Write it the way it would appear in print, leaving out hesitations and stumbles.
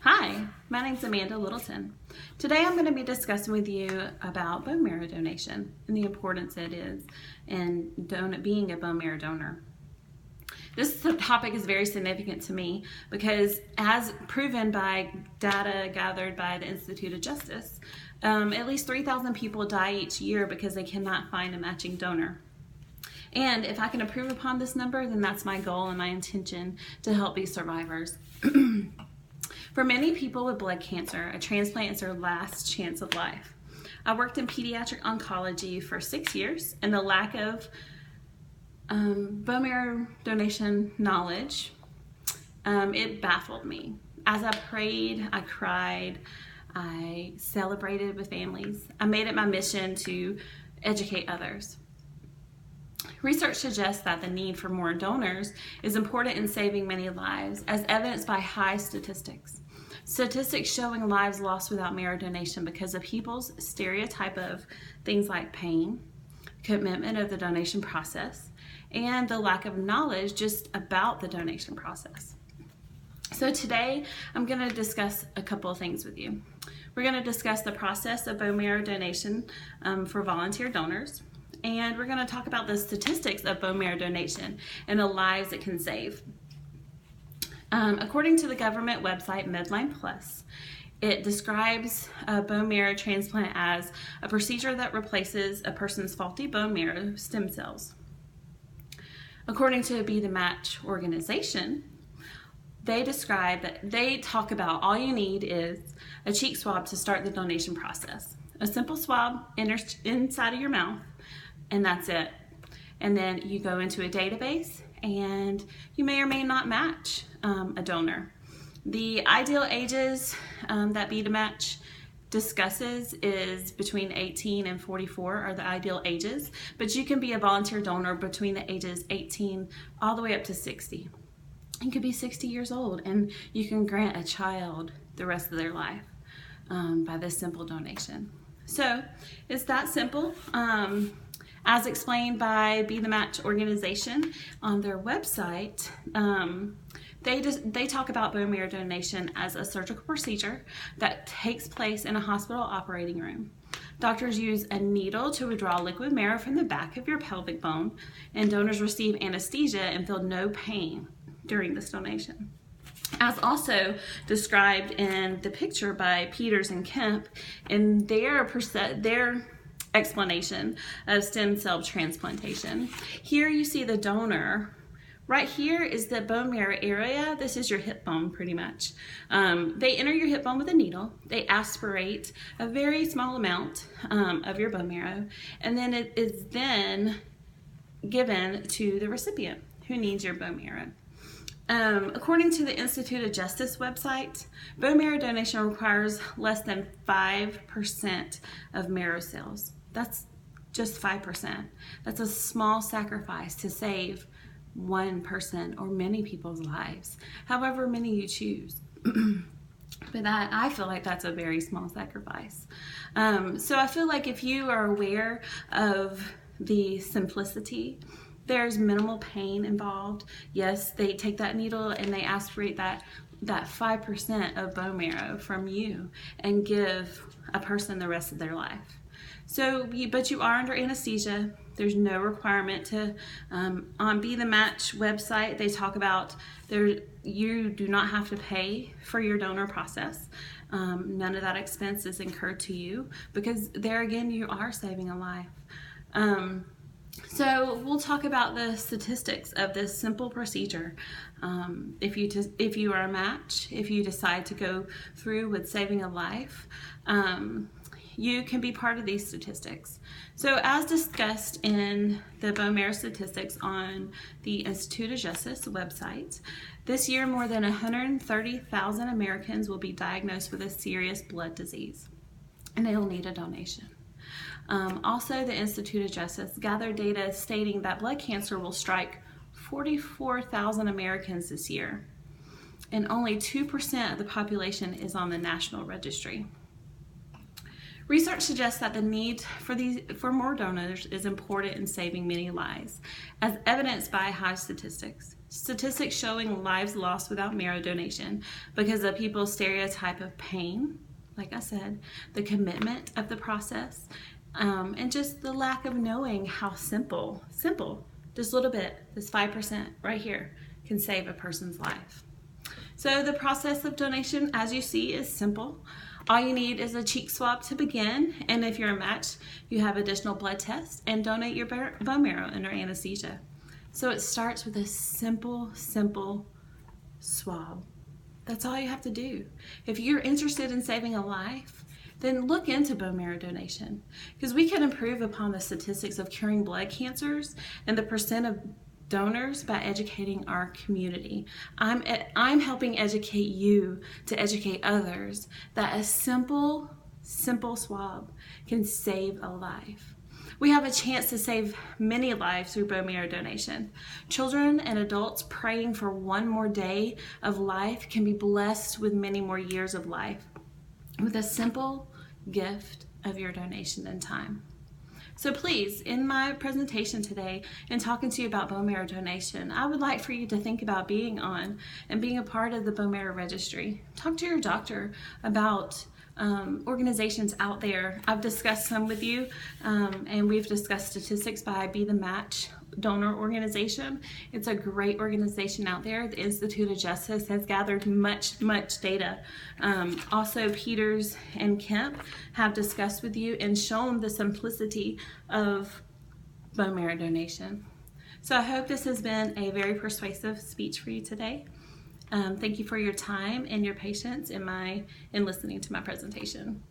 Hi, my name's Amanda Littleton. Today I'm going to be discussing with you about bone marrow donation and the importance it is in being a bone marrow donor. This topic is very significant to me because, as proven by data gathered by the Institute of Justice, at least 3,000 people die each year because they cannot find a matching donor. And if I can improve upon this number, then that's my goal and my intention to help these survivors. For many people with blood cancer, a transplant is their last chance of life. I worked in pediatric oncology for 6 years, and the lack of bone marrow donation knowledge, it baffled me. As I prayed, I cried, I celebrated with families. I made it my mission to educate others. Research suggests that the need for more donors is important in saving many lives, as evidenced by high statistics. Statistics showing lives lost without marrow donation because of people's stereotype of things like pain, commitment of the donation process, and the lack of knowledge just about the donation process. So today I'm going to discuss a couple of things with you. We're going to discuss the process of bone marrow donation for volunteer donors, and we're going to talk about the statistics of bone marrow donation and the lives it can save. According to the government website Medline Plus, it describes a bone marrow transplant as a procedure that replaces a person's faulty bone marrow stem cells. According to Be the Match organization, they talk about all you need is a cheek swab to start the donation process. A simple swab inside of your mouth, and that's it. And then you go into a database and you may or may not match a donor. The ideal ages that Be the Match discusses is between 18 and 44 are the ideal ages, but you can be a volunteer donor between the ages 18 all the way up to 60. You could be 60 years old and you can grant a child the rest of their life by this simple donation. So it's that simple. As explained by Be the Match organization on their website, they talk about bone marrow donation as a surgical procedure that takes place in a hospital operating room. Doctors use a needle to withdraw liquid marrow from the back of your pelvic bone, and donors receive anesthesia and feel no pain during this donation. As also described in the picture by Peters and Kemp in their explanation of stem cell transplantation. Here you see the donor. Right here is the bone marrow area. This is your hip bone pretty much. They enter your hip bone with a needle. They aspirate a very small amount of your bone marrow, and then it is then given to the recipient who needs your bone marrow. According to the Institute of Justice website, bone marrow donation requires less than 5% of marrow cells. That's just 5%. That's a small sacrifice to save one person or many people's lives, however many you choose. But I feel like that's a very small sacrifice. So I feel like if you are aware of the simplicity, there's minimal pain involved. Yes, they take that needle and they aspirate that 5% of bone marrow from you and give a person the rest of their life. So, but you are under anesthesia. There's no requirement to, on Be the Match website, they talk about you do not have to pay for your donor process. None of that expense is incurred to you because there again, you are saving a life. So we'll talk about the statistics of this simple procedure. If you are a match, if you decide to go through with saving a life, you can be part of these statistics. So as discussed in the bone marrow statistics on the Institute of Justice website, this year more than 130,000 Americans will be diagnosed with a serious blood disease, and they will need a donation. Also, the Institute of Justice gathered data stating that blood cancer will strike 44,000 Americans this year, and only 2% of the population is on the national registry. Research suggests that the need for more donors is important in saving many lives, as evidenced by high statistics. statistics showing lives lost without marrow donation because of people's stereotype of pain, like I said, the commitment of the process, and just the lack of knowing how simple, just a little bit, this 5% right here can save a person's life. So the process of donation, as you see, is simple. All you need is a cheek swab to begin, and if you're a match, you have additional blood tests and donate your bone marrow under anesthesia. So it starts with a simple swab. That's all you have to do. If you're interested in saving a life, then look into bone marrow donation, because we can improve upon the statistics of curing blood cancers and the percent of donors by educating our community. I'm helping educate you to educate others that a simple swab can save a life. We have a chance to save many lives through bone marrow donation. Children and adults praying for one more day of life can be blessed with many more years of life with a simple gift of your donation and time. So please, in my presentation today and talking to you about bone marrow donation, I would like for you to think about being on and being a part of the bone marrow registry. Talk to your doctor about organizations out there. I've discussed some with you, and we've discussed statistics by Be the Match donor organization. It's a great organization out there. The Institute of Justice has gathered much data. Also, Peters and Kemp have discussed with you and shown the simplicity of bone marrow donation. So I hope this has been a very persuasive speech for you today. Thank you for your time and your patience in listening to my presentation.